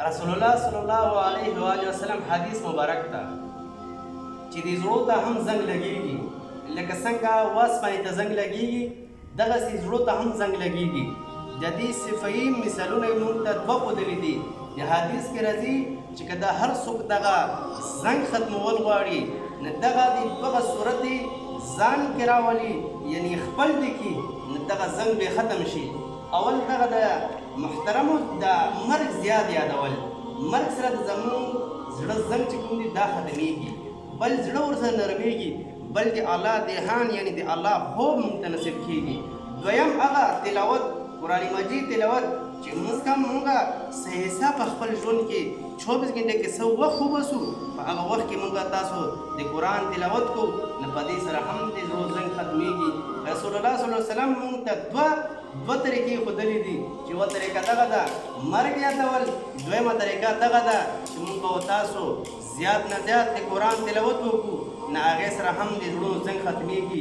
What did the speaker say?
رسول الله صلی الله علیه و آله وسلم حدیث مبارک ته چې د زړو ته هم زنګ لګېږي، لکه څنګه وسپنې ته زنګ لګېږي دغسې زړو ته هم زنګ لګېږي. د دې صفایي مثالونه یې موږ ته دوه ښودلي دي. د حدیث کې راځي چې که د هر څوک دغه زنګ ختمول غواړي نو دغه د دغه صورت ځان کې راولي، یعنی خپل دي کي نو دغه زنګ به ختم شي. اول دغه د محترمو د مرګ زیات یادول، مرګ سره د زموږ زړه زنګ چې کوم دي دا ختمېږي، بل زړه ورسره نرمېږي، بل د الله دهان یعنی د الله خوب موږ ته نصیب کېږي. دویم هغه تلاوت، قرآن مجید تلاوت چې موږ هم موږ صحیح په خپل ژوند کې 24 घंटे کې څه وخت وبسو، په هغه وخت کې موږ تاسو د قرآن تلاوت کو نو په دې سره هم د زړه زنګ ختمېږي. رسول الله صلی الله علیه وسلم موږ ته دوه طریقې ښودلې دي چې یوه طریقه دغه ده مرګ یادول، دویمه طریقه دغه ده چې موږ به تاسو زیات نه زیات د قرآن تلاوت وکړو نو هغې سره هم د زړونو زنګ ختمېږي.